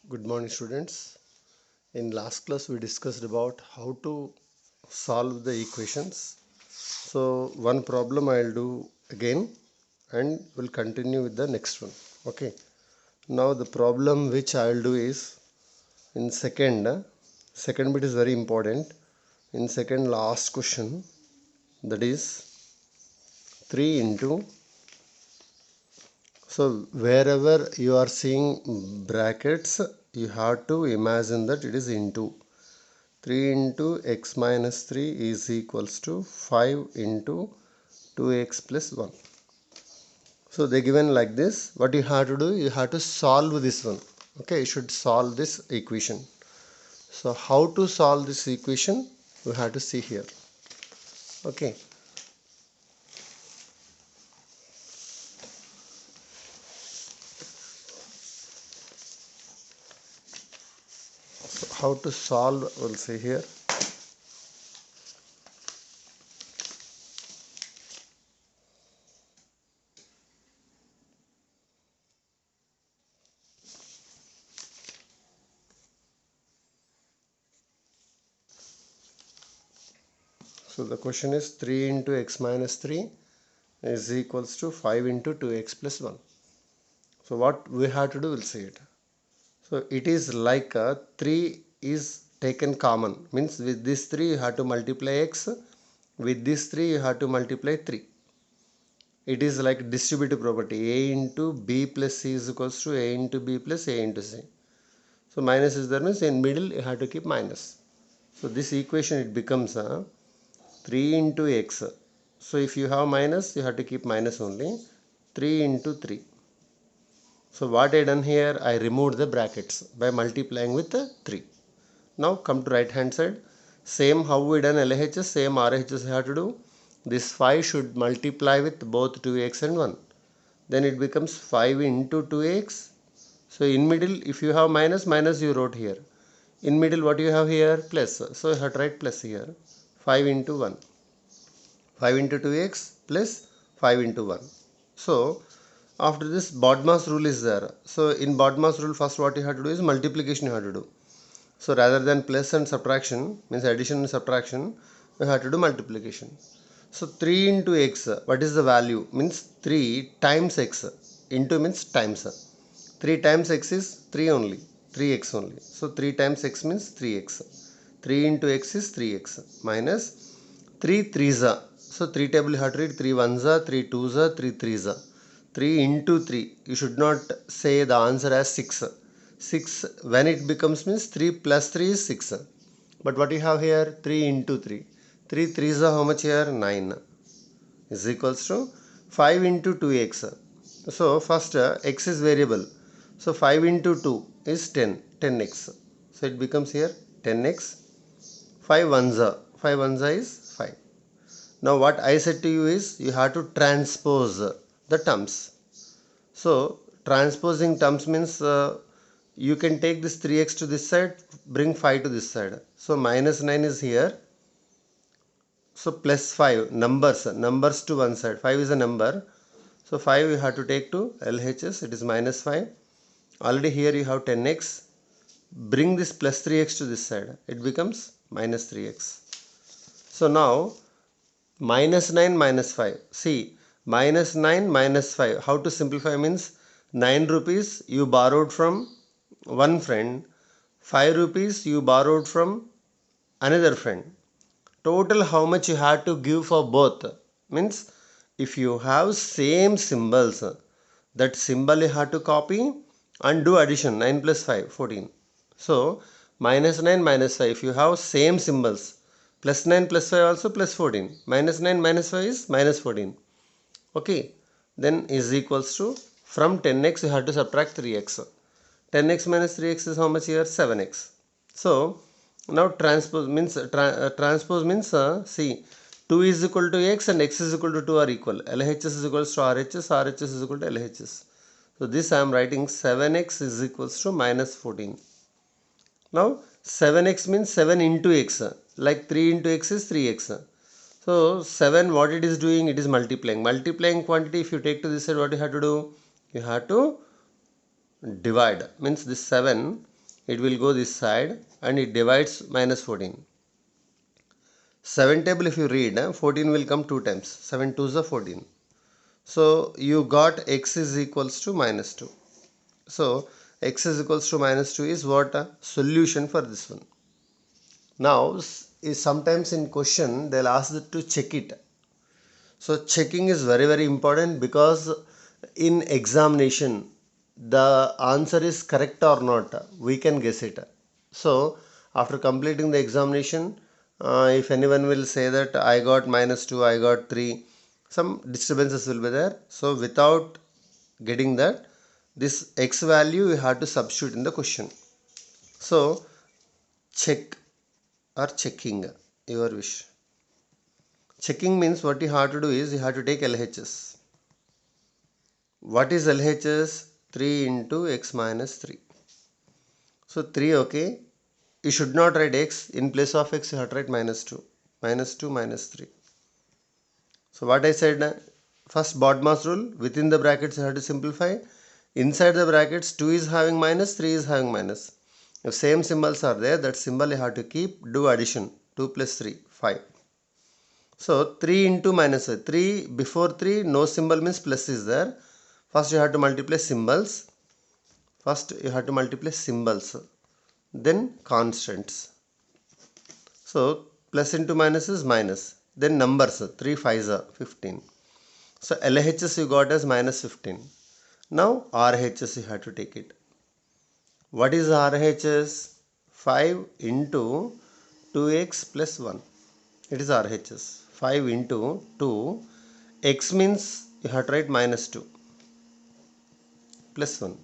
Good morning, students. In last class we discussed about how to solve the equations. So one problem I'll do again and we'll continue with the next one. Okay. Now the problem which I'll do is in second bit is very important. In second last question, that is 3 into, so wherever you are seeing brackets, you have to imagine that it is into 3 into x minus 3 is equals to 5 into 2x plus 1. So they given like this. What you have to do, you have to solve this one. Okay, you should solve this equation. So how to solve this equation, we have to see here. Okay, so how to solve, we'll see here. So the question is 3 into x minus 3 is equals to 5 into 2x plus 1. So what we have to do, we'll see it. So it is like 3 is taken common, means with this 3 you have to multiply x, with this 3 you have to multiply 3. It is like distributive property, a into b plus c is equals to a into b plus a into c. So minus is there, means in middle you have to keep minus. So this equation it becomes 3 into x. So if you have minus, you have to keep minus only. 3 into 3. So what I done here, I removed the brackets by multiplying with 3. Now come to right hand side. Same how we done LHS, same RHS have to do. This 5 should multiply with both 2x and 1. Then it becomes 5 into 2x. So in middle, if you have minus, minus you wrote here. In middle, what you have here? Plus. So you have to write plus here. 5 into 1. 5 into 2x plus 5 into 1. So after this BODMAS rule is there. So in BODMAS rule, first what you have to do is multiplication you have to do. So rather than plus and subtraction, means addition and subtraction, we have to do multiplication. So 3 into x, what is the value? Means 3 times x. Into means times. 3 times x is 3 only. 3x only. So 3 times x means 3x. 3 into x is 3x. Minus 3 3s. So 3 table you have to read 3 1s, 3 2s, 3 3s. 3 into 3. You should not say the answer as 6. 6 when it becomes means 3 plus 3 is 6. But what you have here? 3 into 3. 3 3s are how much here? 9 is equals to 5 into 2x. So first x is variable. So 5 into 2 is 10. 10x. So it becomes here 10x. 5 1s. 5 1s is 5. Now what I said to you is you have to transpose the terms. So transposing terms means you can take this 3x to this side, bring 5 to this side. So minus 9 is here. So plus 5, numbers to one side. 5 is a number. So 5 you have to take to LHS, it is minus 5. Already here you have 10x. Bring this plus 3x to this side. It becomes minus 3x. So now minus 9 minus 5. See, minus 9 minus 5. How to simplify means 9 rupees you borrowed from one friend, 5 rupees you borrowed from another friend. Total how much you have to give for both. Means if you have same symbols, that symbol you have to copy and do addition. 9 plus 5, 14. So minus 9 minus 5, if you have same symbols, plus 9 plus 5 also plus 14. Minus 9 minus 5 is minus 14. Okay. Then is equals to, from 10x you have to subtract 3x. 10x minus 3x is how much here? 7x. So now transpose means see, 2 is equal to x and x is equal to 2 are equal. LHS is equals to RHS, RHS is equal to LHS. So this I am writing 7x is equals to minus 14. Now 7x means 7 into x, like 3 into x is 3x. So 7 what it is doing, it is multiplying. Multiplying quantity if you take to this side, what you have to do? You have to divide. Means this 7 it will go this side and it divides minus 14. 7 table if you read, 14 will come 2 times. 7 2s are 14. So you got x is equals to minus 2. So x is equals to minus 2 is what a solution for this one. Now is sometimes in question they'll ask you to check it. So checking is very important, because in examination the answer is correct or not, we can guess it. So after completing the examination, if anyone will say that I got minus 2, I got 3, some disturbances will be there. So without getting that, this x value you have to substitute in the question. So check or checking, your wish. Checking means what you have to do is you have to take LHS. What is LHS? 3 into x minus 3. So 3, okay. You should not write x. In place of x you have to write minus 2. Minus 2 minus 3. So what I said, first BODMAS rule, within the brackets you have to simplify. Inside the brackets 2 is having minus, 3 is having minus. If same symbols are there, that symbol you have to keep, do addition. 2 plus 3, 5. So 3 into minus 5. 3 before 3, no symbol means plus is there. First you have to multiply symbols. Then constants. So plus into minus is minus. Then numbers, 3 5s are 15. So LHS you got as minus 15. Now RHS you have to take it. What is RHS? 5 into 2x plus 1. It is RHS. 5 into 2. X means you have to write minus 2 plus 1.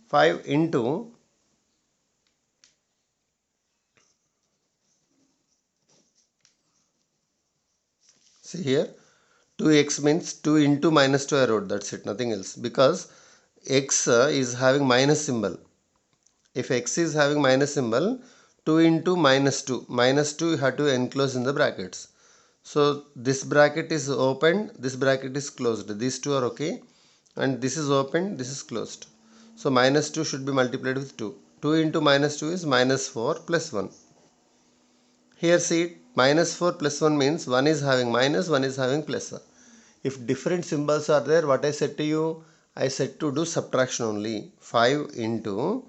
5 into, see here, 2x means 2 into minus 2 I wrote, that's it, nothing else, because x is having minus symbol. If x is having minus symbol, 2 into minus 2 you have to enclose in the brackets. So this bracket is opened, this bracket is closed, these two are okay, and this is opened, this is closed. So minus 2 should be multiplied with 2. 2 into minus 2 is minus 4 plus 1. Here see, minus 4 plus 1 means 1 is having minus, 1 is having plus. If different symbols are there, what I said to you? I said to do subtraction only. 5 into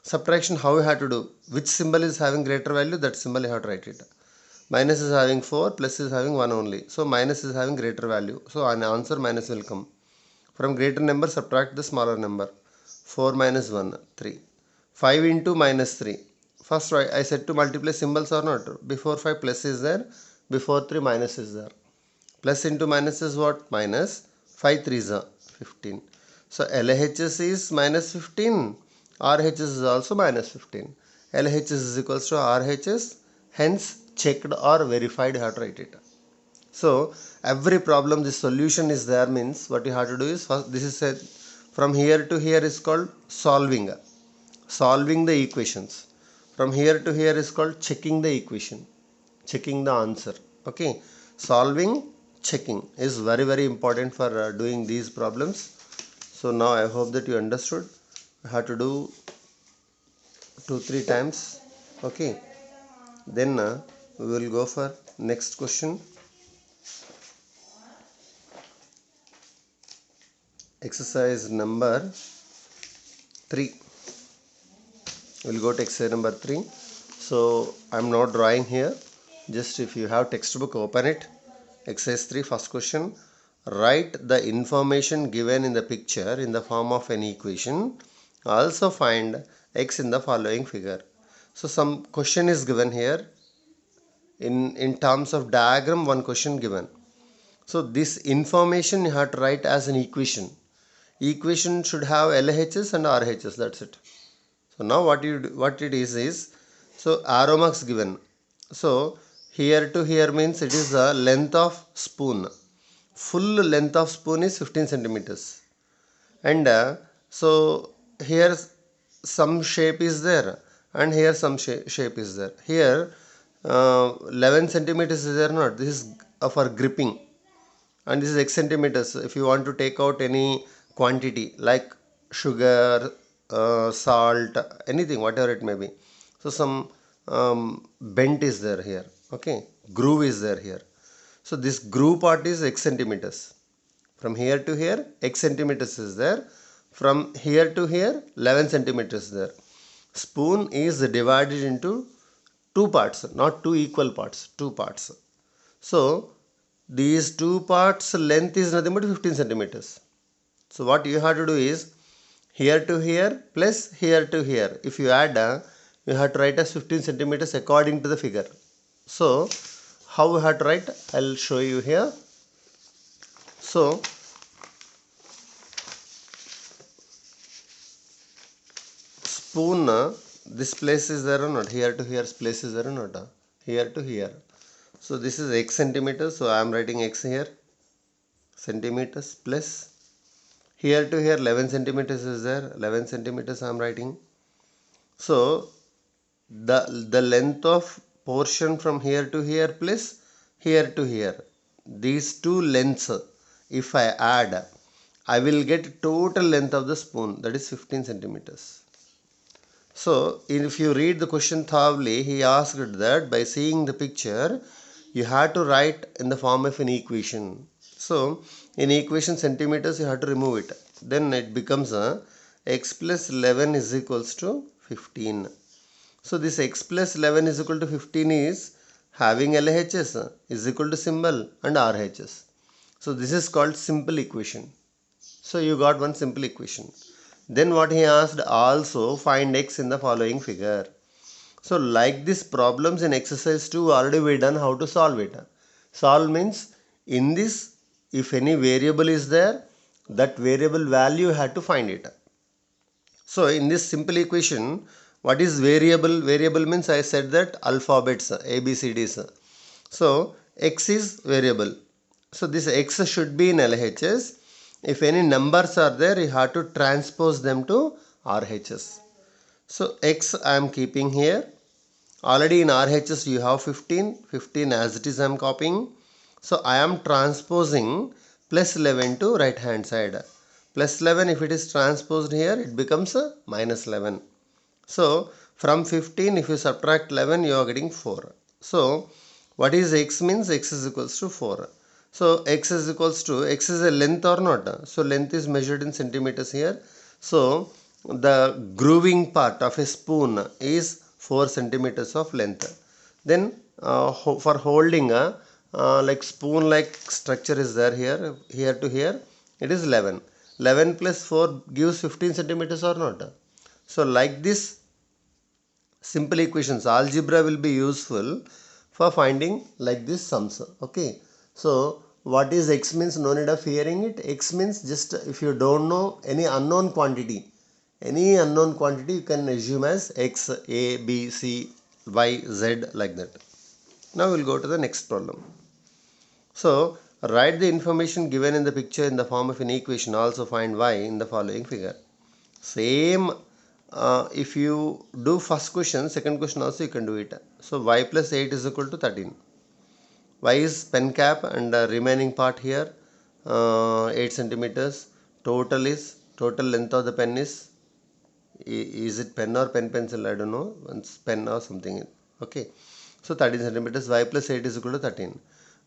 subtraction, how you have to do? Which symbol is having greater value, that symbol you have to write it. Minus is having 4, plus is having 1 only. So minus is having greater value. So an answer minus will come. From greater number subtract the smaller number. 4 minus 1, 3. 5 into minus 3. First I said to multiply symbols or not. Before 5 plus is there. Before 3 minus is there. Plus into minus is what? Minus. 5 3s are 15. So LHS is minus 15. RHS is also minus 15. LHS is equals to RHS. Hence checked or verified, you have to write it. So every problem the solution is there means what you have to do is first, this is said from here to here is called solving the equations. From here to here is called checking the equation, checking the answer. Okay, solving, checking is very important for doing these problems. So now I hope that you understood. You have to do 2-3 times. Okay, then we will go for next question. Exercise number 3. We'll go to exercise number 3. So I'm not drawing here. Just if you have textbook, open it. Exercise 3, first question. Write the information given in the picture in the form of an equation. Also find x in the following figure. So some question is given here. In terms of diagram, one question given. So this information you have to write as an equation. Equation should have LHS and RHS, that's it. So now what it is so arrow marks given. So here to here means it is the length of spoon. Full length of spoon is 15 centimeters. And so here some shape is there and here some shape is there. Here 11 centimeters is there not. This is for gripping. And this is x centimeters. If you want to take out any quantity like sugar, salt, anything, whatever it may be. So some bent is there here, okay, groove is there here. So this groove part is x centimeters. From here to here, x centimeters is there. From here to here, 11 centimeters there. Spoon is divided into two parts, not two equal parts, two parts. So these two parts length is nothing but 15 centimeters. So what you have to do is here to here plus here to here. If you add, you have to write as 15 centimeters according to the figure. So how we have to write? I'll show you here. So spoon, this place is there or not? Here to here place is there or not? Here to here. So this is x centimeters. So I am writing x here, centimeters, plus here to here 11 centimeters is there. 11 centimeters I am writing. So the length of portion from here to here plus here to here, these two lengths, if I add, I will get total length of the spoon, that is 15 centimeters. So if you read the question thoroughly, he asked that by seeing the picture, you have to write in the form of an equation. So in equation centimeters, you have to remove it. Then it becomes x plus 11 is equals to 15. So this x plus 11 is equal to 15 is having LHS is equal to symbol and RHS. So this is called simple equation. So you got one simple equation. Then what he asked, also find x in the following figure. So like this problems in exercise 2 already we done how to solve it. Solve means in this, if any variable is there, that variable value you have to find it. So in this simple equation, what is variable? Variable means I said that alphabets, ABCDs. So x is variable. So this x should be in LHS. If any numbers are there, you have to transpose them to RHS. So x I am keeping here. Already in RHS you have 15. 15 as it is I am copying. So I am transposing plus 11 to right hand side. Plus 11, if it is transposed here, it becomes minus 11. So from 15, if you subtract 11, you are getting 4. So what is x means? X is equals to 4. So x is equals to, x is a length or not? So length is measured in centimeters here. So the grooving part of a spoon is 4 centimeters of length. Then for holding a like spoon like structure is there here, here to here, it is 11. 11 plus 4 gives 15 centimeters or not? So like this simple equations, algebra will be useful for finding like this sums. Okay. So what is x means? No need of fearing it. X means just if you don't know any unknown quantity, you can assume as x, a, b, c, y, z, like that. Now we'll go to the next problem. So write the information given in the picture in the form of an equation. Also find y in the following figure. Same if you do first question, second question also you can do it. So y plus 8 is equal to 13. Y is pen cap and the remaining part here 8 centimeters. Total length of the pen is it pen or pen pencil? I don't know. It's pen or something. Okay. So 13 centimeters. Y plus 8 is equal to 13.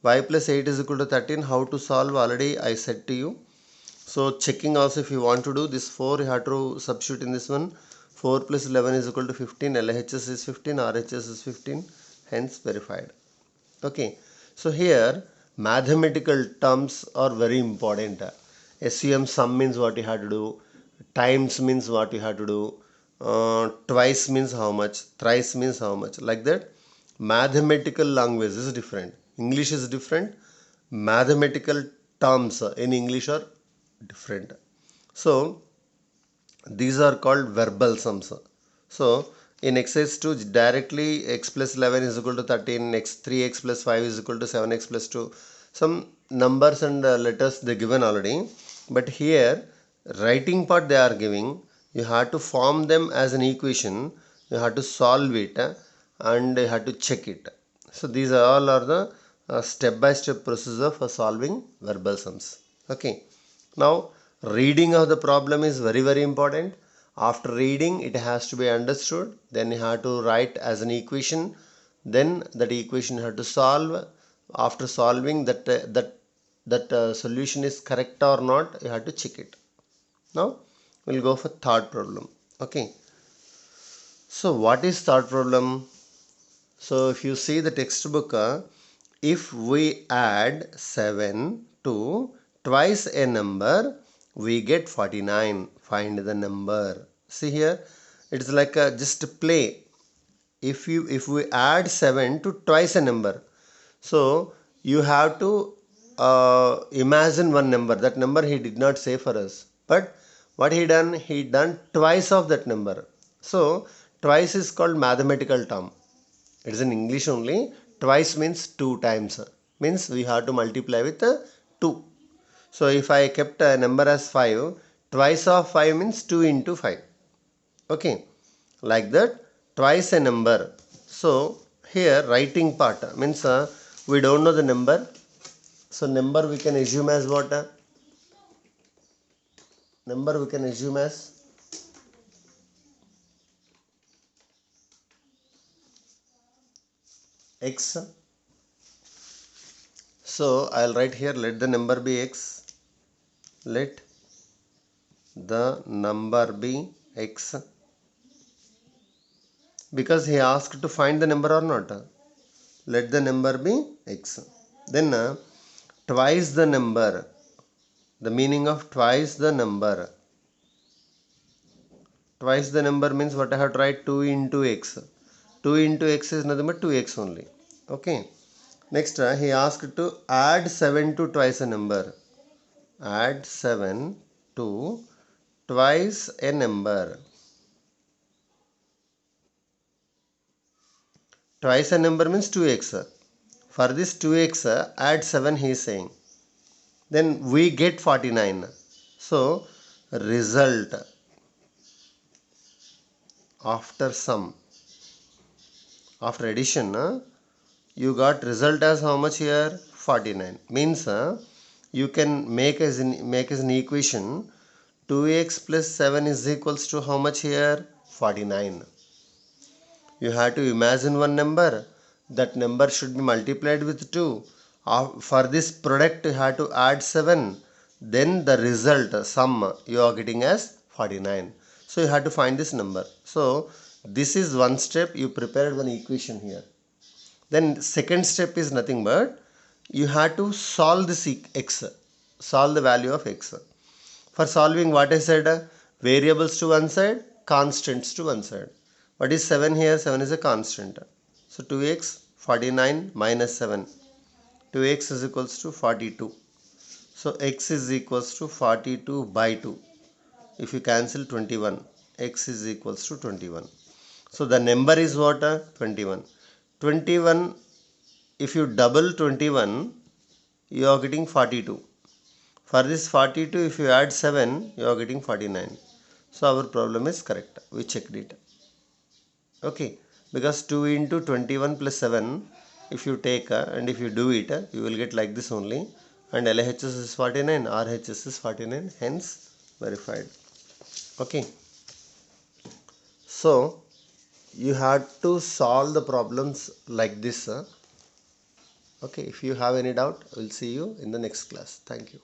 Y plus 8 is equal to 13. How to solve? Already I said to you. So checking also, if you want to do this 4, you have to substitute in this one. 4 plus 11 is equal to 15. LHS is 15. RHS is 15. Hence verified. Okay. So here mathematical terms are very important. SUM sum means what you have to do. Times means what you have to do. Twice means how much. Thrice means how much. Like that. Mathematical language is different. English is different. Mathematical terms in English are different. So these are called verbal sums. So in exercise 2, directly x plus 11 is equal to 13, x 3x plus 5 is equal to 7x plus 2. Some numbers and letters they given already. But here writing part they are giving. You have to form them as an equation. You have to solve it and you have to check it. So these all are the step-by-step procedure for solving verbal sums. Okay. Now reading of the problem is very important. After reading, it has to be understood. Then you have to write as an equation. Then that equation you have to solve. After solving that solution is correct or not, you have to check it. Now we'll go for third problem. Okay. So what is third problem? So if you see the textbook, if we add 7 to twice a number, we get 49. Find the number. See here, it's like just play. If we add 7 to twice a number, so you have to imagine one number. That number he did not say for us, but what he done? He done twice of that number. So twice is called mathematical term. It is in English only. Twice means two times. Means we have to multiply with 2. So if I kept a number as 5, twice of 5 means 2 into 5. Okay. Like that, twice a number. So here writing part means we don't know the number. So number we can assume as what? Number we can assume as x. So I'll write here, let the number be x. Let the number be x. Because he asked to find the number or not. Let the number be x. Then twice the number. The meaning of twice the number. Twice the number means what I have to write? 2 into x. 2 into x is nothing but 2x only. Okay. Next he asked to add 7 to twice a number. Add 7 to twice a number. Twice a number means 2x. For this 2x, add 7 he is saying. Then we get 49. So result after sum, after addition, you got result as how much here? 49. Means you can make as an equation 2x plus 7 is equals to how much here? 49. You have to imagine one number. That number should be multiplied with 2. For this product you have to add 7. Then the result sum you are getting as 49. So you have to find this number. So this is one step. You prepared one equation here. Then second step is nothing but you have to solve this x. Solve the value of x. For solving what I said, variables to one side, constants to one side. What is 7 here? 7 is a constant. So 2x 49 minus 7. 2x is equals to 42. So x is equals to 42 by 2. If you cancel 21, x is equals to 21. So the number is what? 21. 21, if you double 21, you are getting 42. For this 42, if you add 7, you are getting 49. So our problem is correct. We checked it. Okay. Because 2 into 21 plus 7, if you take and if you do it, you will get like this only. And LHS is 49, RHS is 49. Hence, verified. Okay. So, you have to solve the problems like this. Okay. If you have any doubt, I will see you in the next class. Thank you.